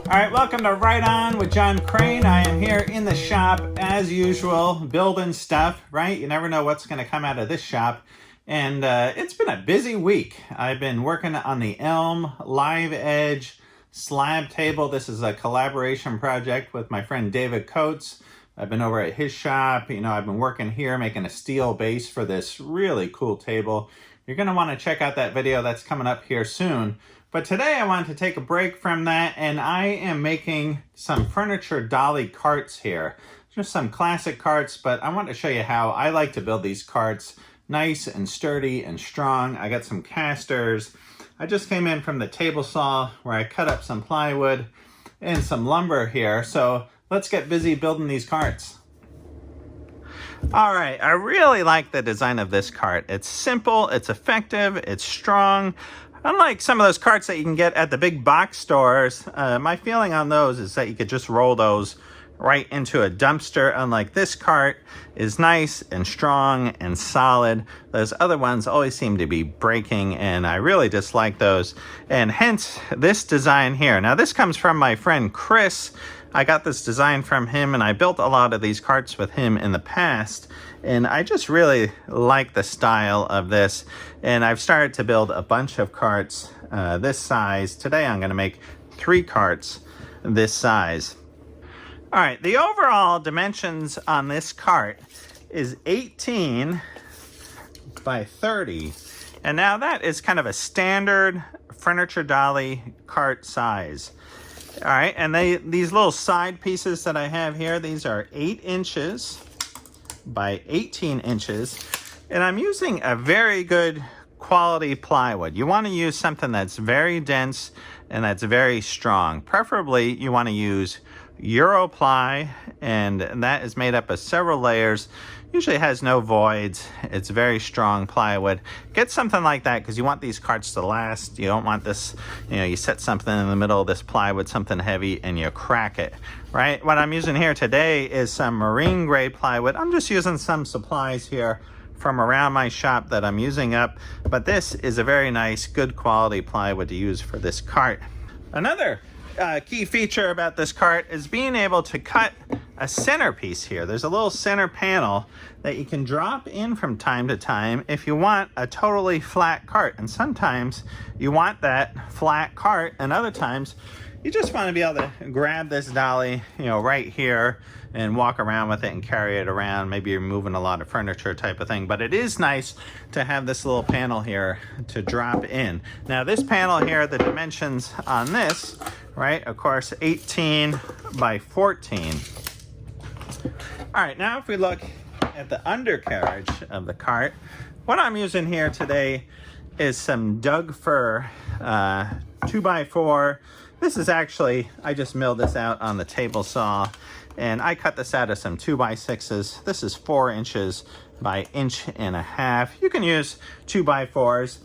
All right, welcome to Right On with John Crane. I am here in the shop as usual, building stuff, right? You never know what's going to come out of this shop. And it's been a busy week. I've been working on the Elm Live Edge slab table. This is a collaboration project with my friend David Coates. I've been over at his shop. You know, I've been working here making a steel base for this really cool table. You're going to want to check out that video that's coming up here soon. But today I wanted to take a break from that, and I am making some furniture dolly carts here. Just some classic carts, but I want to show you how I like to build these carts. Nice and sturdy and strong. I got some casters. I just came in from the table saw where I cut up some plywood and some lumber here. So let's get busy building these carts. All right, I really like the design of this cart. It's simple, it's effective, it's strong. Unlike some of those carts that you can get at the big box stores, my feeling on those is that you could just roll those right into a dumpster. Unlike this cart is nice and strong and solid. Those other ones always seem to be breaking, and I really dislike those. And hence this design here. Now this comes from my friend Chris. I got this design from him, and I built a lot of these carts with him in the past. And I just really like the style of this. And I've started to build a bunch of carts this size. Today I'm going to make 3 carts this size. All right, the overall dimensions on this cart is 18 by 30. And now that is kind of a standard furniture dolly cart size. All right, and these little side pieces that I have here, these are 8 inches by 18 inches. And I'm using a very good quality plywood. You want to use something that's very dense and that's very strong. Preferably, you want to use Europly, and that is made up of several layers. Usually has no voids. It's very strong plywood. Get something like that because you want these carts to last. You don't want this, you know, you set something in the middle of this plywood, something heavy, and you crack it, right? What I'm using here today is some marine gray plywood. I'm just using some supplies here from around my shop that I'm using up, but this is a very nice, good quality plywood to use for this cart. Another key feature about this cart is being able to cut a centerpiece here. There's a little center panel that you can drop in from time to time if you want a totally flat cart. And sometimes you want that flat cart, and other times you just want to be able to grab this dolly, you know, right here and walk around with it and carry it around. Maybe you're moving a lot of furniture type of thing, but it is nice to have this little panel here to drop in. Now this panel here, the dimensions on this, right, of course, 18 by 14. All right, now if we look at the undercarriage of the cart, what I'm using here today is some Doug fir 2x4. This is actually, I just milled this out on the table saw, and I cut this out of some 2x6s. This is 4 inches by 1.5 inches. You can use 2x4s.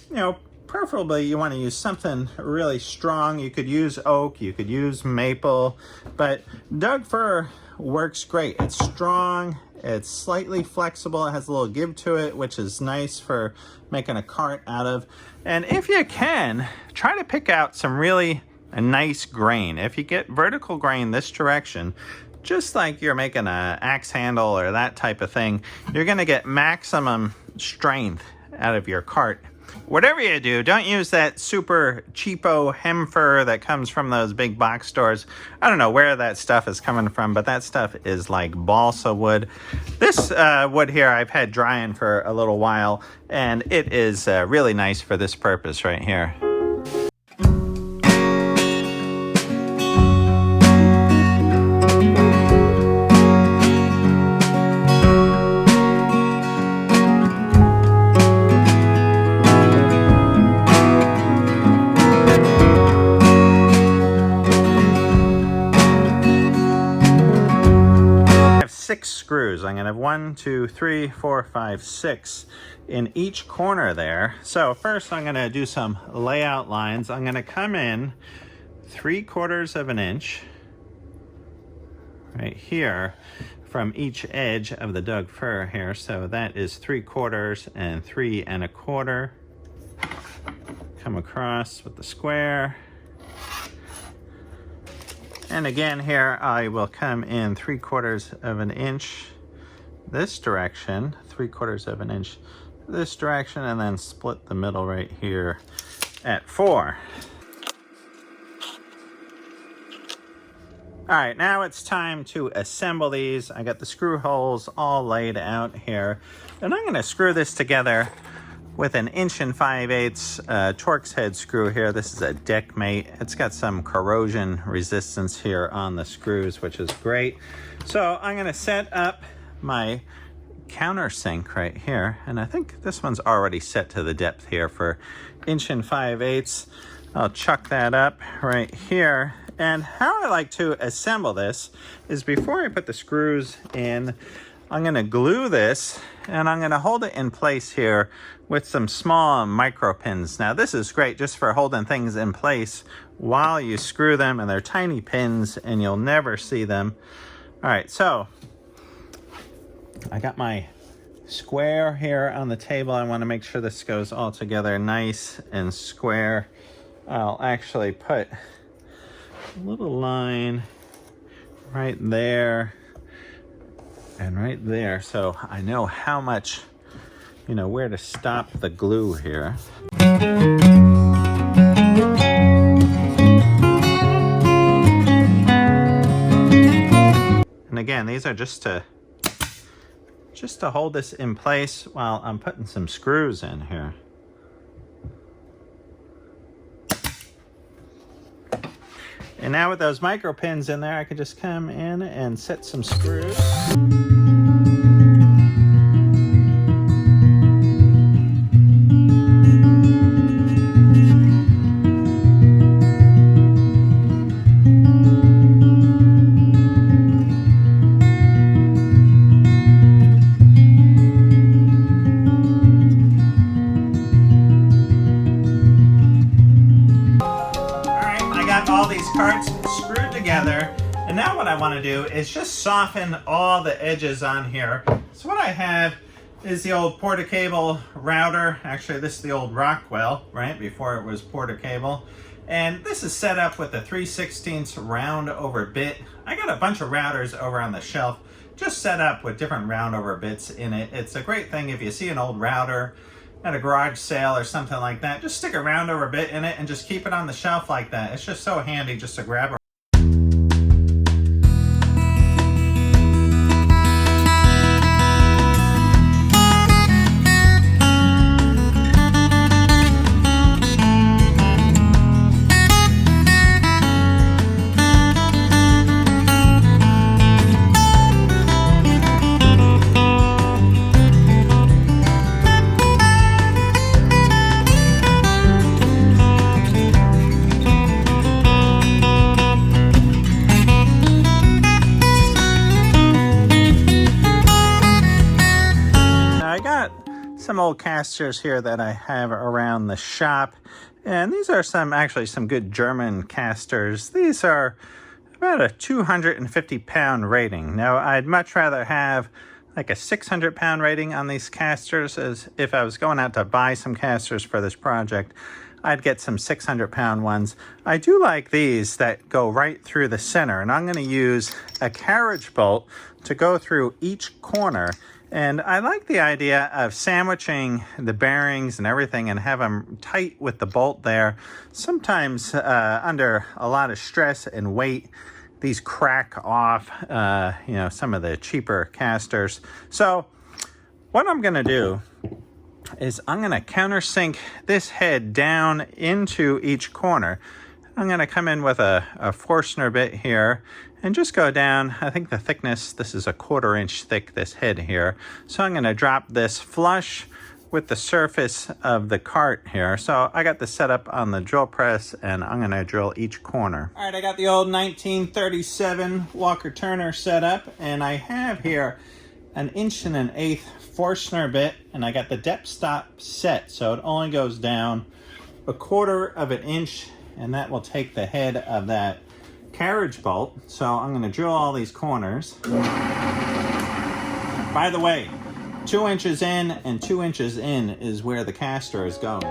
You know, preferably you want to use something really strong. You could use oak, you could use maple, but Doug fir works great. It's strong, it's slightly flexible, it has a little give to it, which is nice for making a cart out of. And if you can, try to pick out some really nice grain. If you get vertical grain this direction, just like you're making an axe handle or that type of thing, you're going to get maximum strength out of your cart. Whatever you do, don't use that super cheapo hem fir that comes from those big box stores. I don't know where that stuff is coming from, but that stuff is like balsa wood. This wood here I've had drying for a little while, and it is really nice for this purpose right here. Screws. I'm going to have 1, 2, 3, 4, 5, 6 in each corner there. So first I'm going to do some layout lines. I'm going to come in 3/4 inch right here from each edge of the Doug fir here. So that is 3/4 and 3 1/4. Come across with the square. And again here, I will come in 3/4 of an inch this direction, 3/4 of an inch this direction, and then split the middle right here at 4. All right, now it's time to assemble these. I got the screw holes all laid out here, and I'm gonna screw this together with an 1 5/8" Torx head screw here. This is a deck mate. It's got some corrosion resistance here on the screws, which is great. So I'm gonna set up my countersink right here, and I think this one's already set to the depth here for 1 5/8". I'll chuck that up right here. And how I like to assemble this is before I put the screws in, I'm gonna glue this and I'm gonna hold it in place here with some small micro pins. Now this is great just for holding things in place while you screw them, and they're tiny pins and you'll never see them. All right, so I got my square here on the table. I wanna make sure this goes all together nice and square. I'll actually put a little line right there and right there, so I know how much, where to stop the glue here. And again, these are just to hold this in place while I'm putting some screws in here. And now with those micro pins in there, I can just come in and set some screws. All these carts screwed together, and now what I want to do is just soften all the edges on here. So what I have is the old Porta-Cable router. Actually, this is the old Rockwell, right, before it was Porta-Cable. And this is set up with a 3/16 round over bit. I got a bunch of routers over on the shelf just set up with different round over bits in it. It's a great thing if you see an old router at a garage sale or something like that, just stick a round over bit in it and just keep it on the shelf like that. It's just so handy just to grab a some old casters here that I have around the shop, and these are actually some good German casters. These are about a 250-pound rating. Now I'd much rather have like a 600-pound rating on these casters, as if I was going out to buy some casters for this project, I'd get some 600-pound ones. I do like these that go right through the center, and I'm going to use a carriage bolt to go through each corner. And I like the idea of sandwiching the bearings and everything and have them tight with the bolt there. Sometimes under a lot of stress and weight, these crack off, some of the cheaper casters. So what I'm going to do is I'm going to countersink this head down into each corner. I'm going to come in with a Forstner bit here and just go down. I think the thickness, this is a 1/4 inch thick, this head here. So I'm going to drop this flush with the surface of the cart here. So I got this set up on the drill press, and I'm going to drill each corner. All right, I got the old 1937 Walker Turner set up, and I have here an 1 1/8" Forstner bit, and I got the depth stop set, so it only goes down a 1/4 inch, and that will take the head of that carriage bolt. So I'm going to drill all these corners. By the way, 2 inches in and 2 inches in is where the caster is going.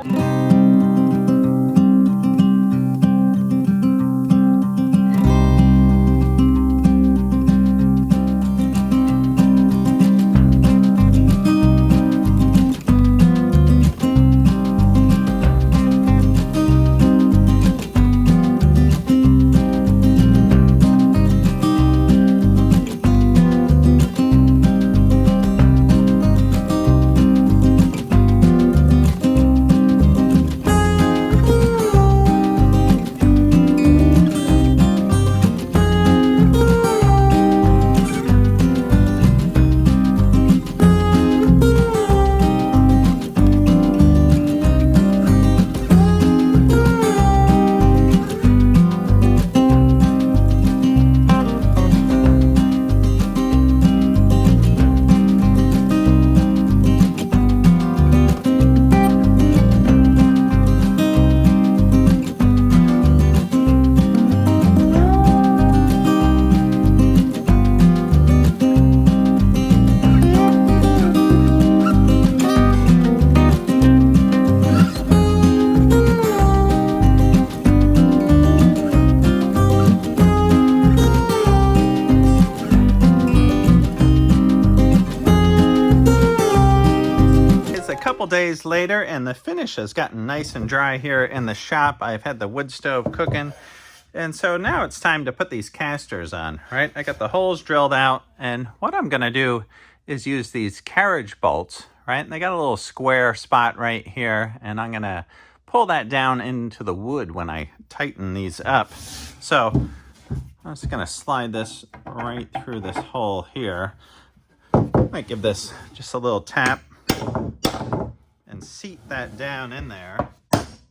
days later, and the finish has gotten nice and dry here in the shop. I've had the wood stove cooking, and so now it's time to put these casters on, right? I got the holes drilled out, and what I'm gonna do is use these carriage bolts, right? And they got a little square spot right here, and I'm gonna pull that down into the wood when I tighten these up. So I'm just gonna slide this right through this hole here. Might give this just a little tap and seat that down in there.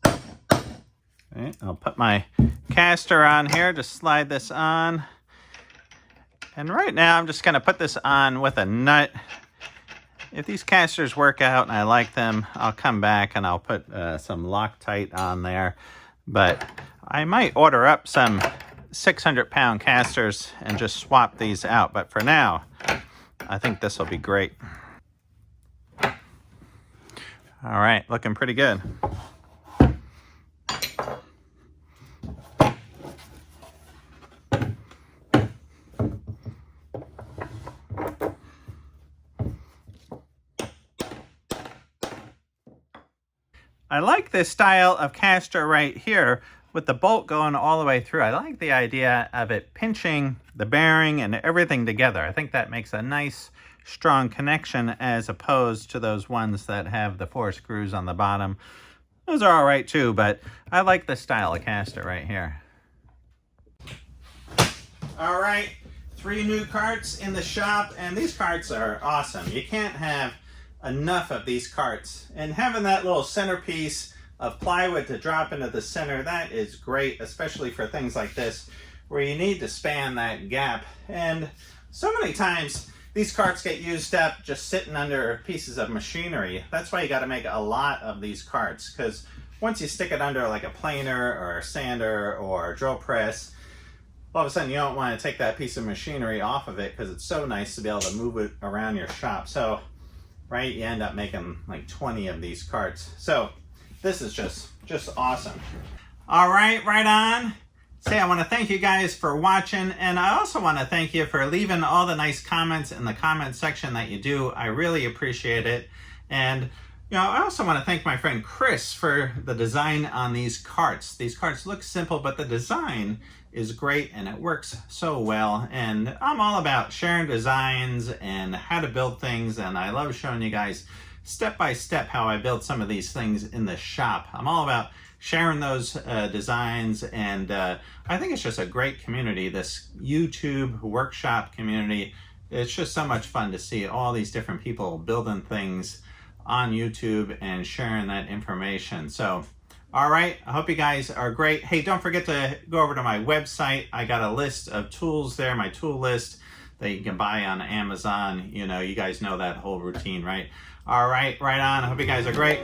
Okay, I'll put my caster on here, just slide this on. And right now I'm just gonna put this on with a nut. If these casters work out and I like them, I'll come back and I'll put some Loctite on there. But I might order up some 600-pound casters and just swap these out. But for now, I think this will be great. All right, looking pretty good. I like this style of caster right here with the bolt going all the way through. I like the idea of it pinching the bearing and everything together. I think that makes a nice, strong connection as opposed to those ones that have the 4 screws on the bottom. Those are all right too, but I like this style of caster right here. All right, 3 new carts in the shop, and these carts are awesome. You can't have enough of these carts, and having that little centerpiece of plywood to drop into the center, that is great, especially for things like this where you need to span that gap. And so many times these carts get used up just sitting under pieces of machinery. That's why you got to make a lot of these carts, because once you stick it under like a planer or a sander or a drill press, all of a sudden you don't want to take that piece of machinery off of it because it's so nice to be able to move it around your shop. So right, you end up making like 20 of these carts. So this is just awesome. All right, right on. Say, I want to thank you guys for watching, and I also want to thank you for leaving all the nice comments in the comment section that you do. I really appreciate it. And you know, I also want to thank my friend Chris for the design on these carts. These carts look simple, but the design is great and it works so well. And I'm all about sharing designs and how to build things, and I love showing you guys step by step how I build some of these things in the shop. I'm all about sharing those designs, and I think it's just a great community, this YouTube workshop community. It's just so much fun to see all these different people building things on YouTube and sharing that information. So all right, I hope you guys are great. Hey, don't forget to go over to my website. I got a list of tools there, my tool list that you can buy on Amazon. You know, you guys know that whole routine, right? All right, right on. I hope you guys are great.